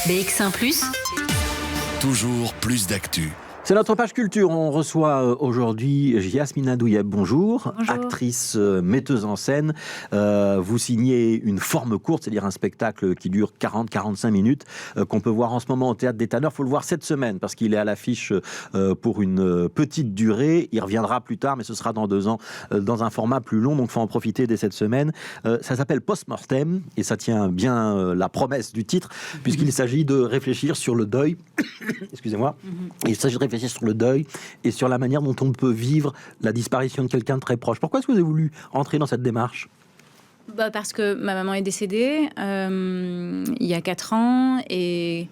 BX1+, toujours plus d'actu. C'est notre page culture. On reçoit aujourd'hui Yasmina Douyeb. Bonjour. Bonjour. Actrice, metteuse en scène. Vous signez une forme courte, c'est-à-dire un spectacle qui dure 40-45 minutes, qu'on peut voir en ce moment au Théâtre des Tanneurs. Il faut le voir cette semaine parce qu'il est à l'affiche pour une petite durée. Il reviendra plus tard, mais ce sera dans 2 ans, dans un format plus long. Donc il faut en profiter dès cette semaine. Ça s'appelle Post-Mortem et ça tient bien la promesse du titre, puisqu'il s'agit de réfléchir sur le deuil. Excusez-moi. Il s'agit de réfléchir sur le deuil et sur la manière dont on peut vivre la disparition de quelqu'un de très proche. Pourquoi est-ce que vous avez voulu entrer dans cette démarche ? Parce que ma maman est décédée il y a 4 ans et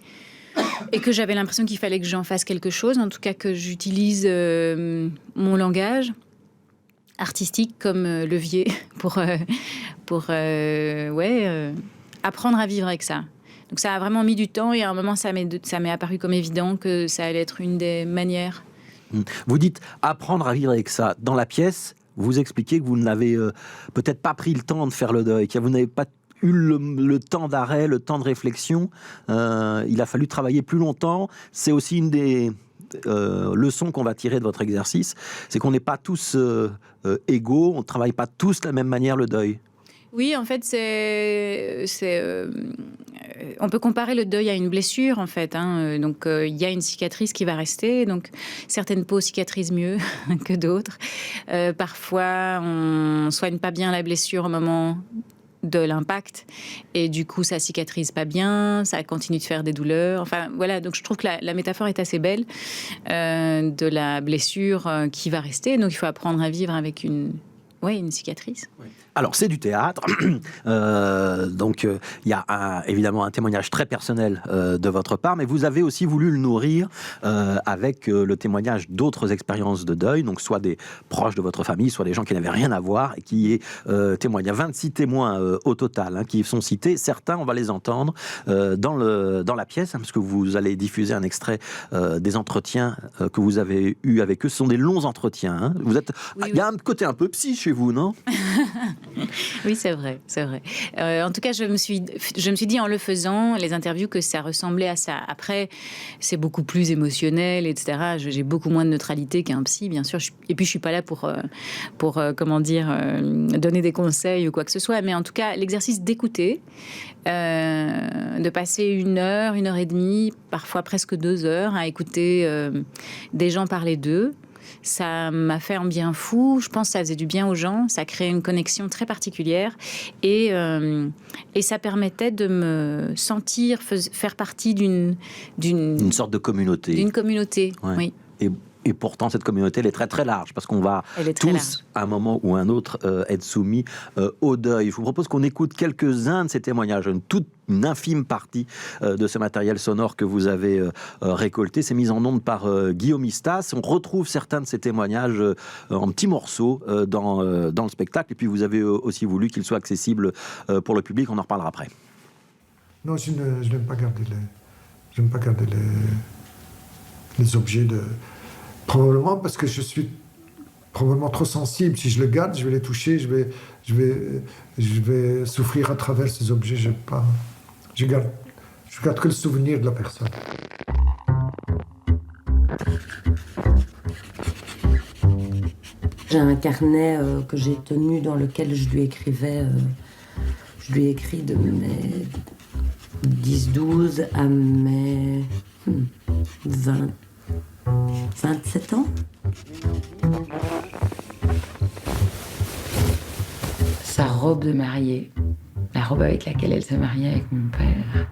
que j'avais l'impression qu'il fallait que j'en fasse quelque chose, en tout cas que j'utilise mon langage artistique comme levier pour apprendre à vivre avec ça. Donc ça a vraiment mis du temps et à un moment ça m'est apparu comme évident que ça allait être une des manières. Vous dites apprendre à vivre avec ça. Dans la pièce, vous expliquez que vous n'avez peut-être pas pris le temps de faire le deuil, que vous n'avez pas eu le temps d'arrêt, le temps de réflexion. Il a fallu travailler plus longtemps. C'est aussi une des leçons qu'on va tirer de votre exercice. C'est qu'on n'est pas tous égaux, on ne travaille pas tous de la même manière le deuil. Oui, en fait, on peut comparer le deuil à une blessure, en fait. Donc, il y a une cicatrice qui va rester. Donc, certaines peaux cicatrisent mieux que d'autres. Parfois, on soigne pas bien la blessure au moment de l'impact. Et du coup, ça cicatrise pas bien. Ça continue de faire des douleurs. Enfin, voilà. Donc, je trouve que la métaphore est assez belle de la blessure qui va rester. Donc, il faut apprendre à vivre avec une cicatrice. Oui. Alors, c'est du théâtre, donc il y a évidemment un témoignage très personnel de votre part, mais vous avez aussi voulu le nourrir avec le témoignage d'autres expériences de deuil, donc soit des proches de votre famille, soit des gens qui n'avaient rien à voir et qui témoignent. Il y a 26 témoins au total qui sont cités. Certains, on va les entendre dans la pièce, parce que vous allez diffuser un extrait des entretiens que vous avez eus avec eux. Ce sont des longs entretiens. Vous êtes, il y a un côté un peu psy chez vous, non ? Oui, c'est vrai. En tout cas, je me suis dit en le faisant, les interviews, que ça ressemblait à ça. Après, c'est beaucoup plus émotionnel, etc. J'ai beaucoup moins de neutralité qu'un psy, bien sûr. Et puis, je suis pas là pour donner des conseils ou quoi que ce soit. Mais en tout cas, l'exercice d'écouter, de passer 1 heure, 1 heure et demie, parfois presque 2 heures à écouter des gens parler d'eux. Ça m'a fait un bien fou. Je pense que ça faisait du bien aux gens. Ça créait une connexion très particulière. Et ça permettait de me sentir faire partie d'une sorte de communauté. D'une communauté, ouais. Oui. Et pourtant, cette communauté, elle est très très large, parce qu'on va tous, à un moment ou un autre, être soumis au deuil. Je vous propose qu'on écoute quelques-uns de ces témoignages, une infime partie de ce matériel sonore que vous avez récolté. C'est mis en onde par Guillaume Istas. On retrouve certains de ces témoignages en petits morceaux dans le spectacle. Et puis, vous avez aussi voulu qu'il soit accessible pour le public. On en reparlera après. Non, je n'aime pas garder les objets de... Probablement parce que je suis probablement trop sensible. Si je le garde, je vais les toucher, je vais souffrir à travers ces objets. Je garde que le souvenir de la personne. J'ai un carnet que j'ai tenu dans lequel je lui écris de mes 10-12 à mes 27 ans. sa robe de mariée, la robe avec laquelle elle s'est mariée avec mon père.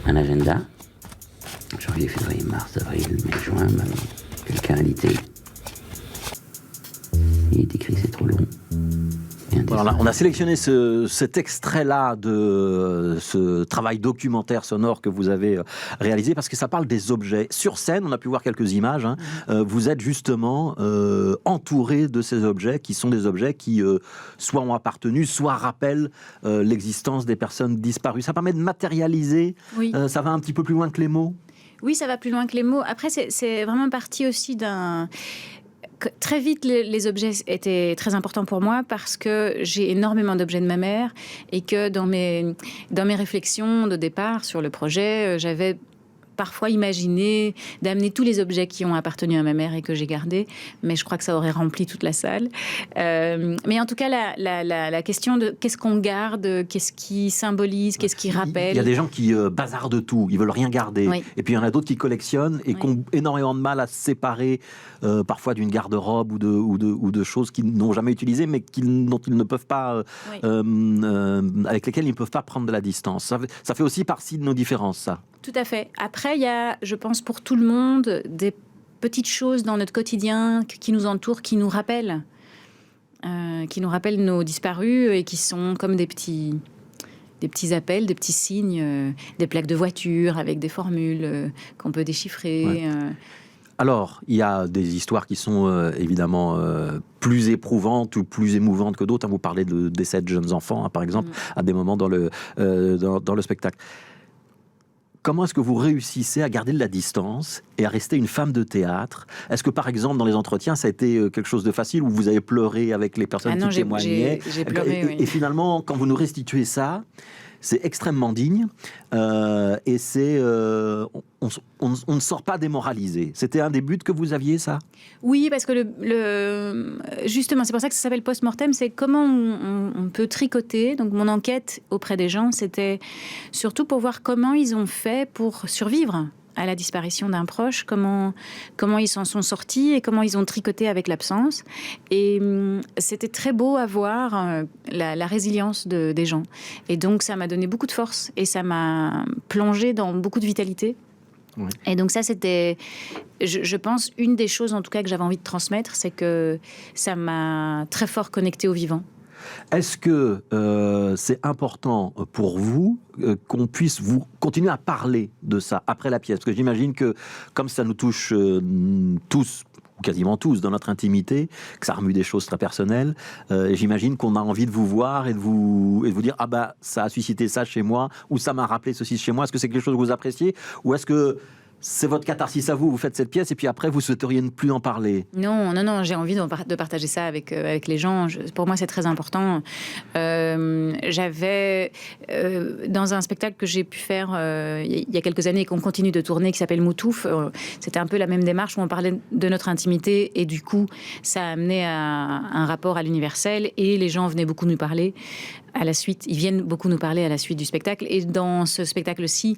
Un agenda, janvier, février, mars, avril, mai, juin, quelqu'un a l'été. Il est écrit, c'est trop long. Voilà, on a sélectionné cet extrait-là de ce travail documentaire sonore que vous avez réalisé parce que ça parle des objets. Sur scène, on a pu voir quelques images. Vous êtes justement entouré de ces objets qui sont des objets qui soit ont appartenu, soit rappellent l'existence des personnes disparues. Ça permet de matérialiser. Oui. Ça va un petit peu plus loin que les mots. Oui, ça va plus loin que les mots. Après, c'est vraiment parti aussi d'un... très vite, les objets étaient très importants pour moi parce que j'ai énormément d'objets de ma mère et que dans mes réflexions de départ sur le projet, j'avais parfois imaginé d'amener tous les objets qui ont appartenu à ma mère et que j'ai gardés, mais je crois que ça aurait rempli toute la salle. Mais en tout cas, la question de qu'est-ce qu'on garde, qu'est-ce qui symbolise, qu'est-ce qui rappelle. Il y a des gens qui bazardent tout, ils veulent rien garder. Oui. Et puis il y en a d'autres qui collectionnent et qui ont énormément de mal à se séparer parfois d'une garde-robe ou de choses qu'ils n'ont jamais utilisées, mais dont ils ne peuvent pas, avec lesquelles ils ne peuvent pas prendre de la distance. Ça fait aussi partie de nos différences, ça. Tout à fait. Après, il y a, je pense, pour tout le monde, des petites choses dans notre quotidien qui nous entourent, qui nous rappellent nos disparus et qui sont comme des petits appels, des petits signes, des plaques de voiture avec des formules qu'on peut déchiffrer. Ouais. Alors, il y a des histoires qui sont évidemment plus éprouvantes ou plus émouvantes que d'autres. Vous parlez de décès de jeunes enfants, par exemple, à des moments dans le spectacle. Comment est-ce que vous réussissez à garder de la distance et à rester une femme de théâtre? Est-ce que, par exemple, dans les entretiens, ça a été quelque chose de facile où vous avez pleuré avec les personnes qui témoignaient? J'ai pleuré, oui. Et finalement, quand vous nous restituez ça, c'est extrêmement digne et c'est on ne sort pas démoralisé. C'était un des buts que vous aviez, ça? Oui, parce que justement, c'est pour ça que ça s'appelle post-mortem, c'est comment on peut tricoter. Donc mon enquête auprès des gens, c'était surtout pour voir comment ils ont fait pour survivre à la disparition d'un proche, comment ils s'en sont sortis et comment ils ont tricoté avec l'absence. Et c'était très beau à voir la résilience des gens. Et donc, ça m'a donné beaucoup de force et ça m'a plongé dans beaucoup de vitalité. Oui. Et donc ça, c'était, je pense, une des choses en tout cas que j'avais envie de transmettre, c'est que ça m'a très fort connecté au vivant. Est-ce que c'est important pour vous qu'on puisse vous continuer à parler de ça après la pièce? Parce que j'imagine que comme ça nous touche tous, ou quasiment tous, dans notre intimité, que ça remue des choses très personnelles, j'imagine qu'on a envie de vous voir et de vous dire « Ah bah, ça a suscité ça chez moi » ou « Ça m'a rappelé ceci chez moi ». Est-ce que c'est quelque chose que vous appréciez? Ou est-ce que c'est votre catharsis à vous, vous faites cette pièce et puis après vous souhaiteriez ne plus en parler? Non, j'ai envie de partager ça avec les gens. Pour moi, c'est très important. J'avais, dans un spectacle que j'ai pu faire il y a quelques années et qu'on continue de tourner, qui s'appelle Moutouf, c'était un peu la même démarche où on parlait de notre intimité et du coup, ça a amené à un rapport à l'universel et les gens venaient beaucoup nous parler. À la suite, ils viennent beaucoup nous parler à la suite du spectacle. Et dans ce spectacle-ci,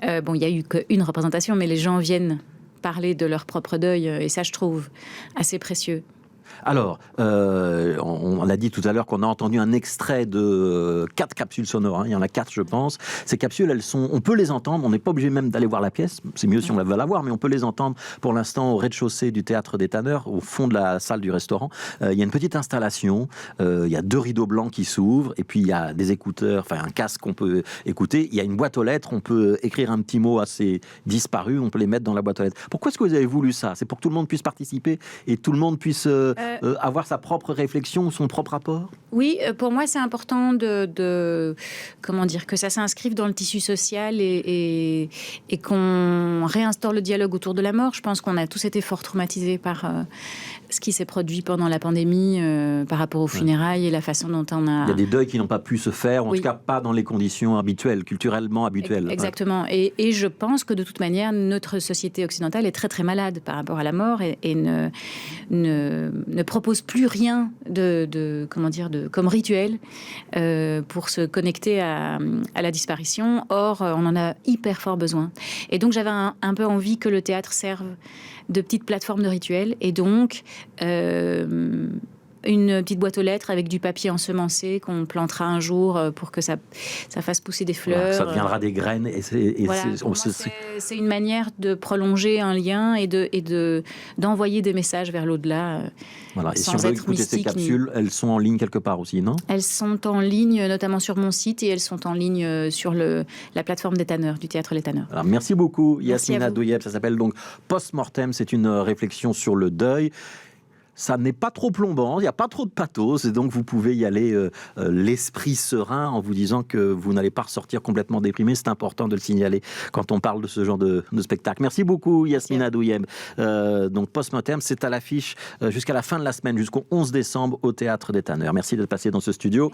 il n'y a eu qu'une représentation, mais les gens viennent parler de leur propre deuil. Et ça, je trouve assez précieux. Alors, on l'a dit tout à l'heure qu'on a entendu un extrait de 4 capsules sonores. Il y en a 4, je pense. Ces capsules, on peut les entendre. On n'est pas obligé même d'aller voir la pièce. C'est mieux si on va la voir, mais on peut les entendre pour l'instant au rez-de-chaussée du Théâtre des Tanneurs, au fond de la salle du restaurant. Il y a une petite installation. Il y a 2 rideaux blancs qui s'ouvrent. Et puis, il y a des écouteurs, enfin un casque qu'on peut écouter. Il y a une boîte aux lettres. On peut écrire un petit mot à ces disparus. On peut les mettre dans la boîte aux lettres. Pourquoi est-ce que vous avez voulu ça? C'est pour que tout le monde puisse participer et tout le monde puisse avoir sa propre réflexion, son propre rapport? Oui, pour moi, c'est important comment dire, que ça s'inscrive dans le tissu social et qu'on réinstaure le dialogue autour de la mort. Je pense qu'on a tous été fort traumatisés par ce qui s'est produit pendant la pandémie, par rapport aux funérailles et la façon dont on a... Il y a des deuils qui n'ont pas pu se faire, ou en tout cas pas dans les conditions habituelles, culturellement habituelles. Exactement. Ouais. Et je pense que de toute manière, notre société occidentale est très très malade par rapport à la mort et ne propose plus rien comme rituel pour se connecter à la disparition. Or, on en a hyper fort besoin. Et donc, j'avais un peu envie que le théâtre serve de petites plateformes de rituels. Et donc, une petite boîte aux lettres avec du papier ensemencé qu'on plantera un jour pour que ça fasse pousser des fleurs. Voilà, ça deviendra des graines. C'est une manière de prolonger un lien et d'envoyer des messages vers l'au-delà. Voilà. Et si on veut écouter ces capsules, elles sont en ligne quelque part aussi, non? Elles sont en ligne, notamment sur mon site, et elles sont en ligne sur la plateforme des Tanneurs, du Théâtre Les Tanneurs. Alors, merci beaucoup, Yasmina Douieb. Ça s'appelle donc Post-Mortem. C'est une réflexion sur le deuil. ça n'est pas trop plombant, il n'y a pas trop de pathos, et donc vous pouvez y aller l'esprit serein en vous disant que vous n'allez pas ressortir complètement déprimé. C'est important de le signaler quand on parle de ce genre de spectacle. Merci beaucoup Yasmina Douyem. Donc Postmortem, c'est à l'affiche jusqu'à la fin de la semaine, jusqu'au 11 décembre au Théâtre des Tanneurs. Merci d'être passé dans ce studio.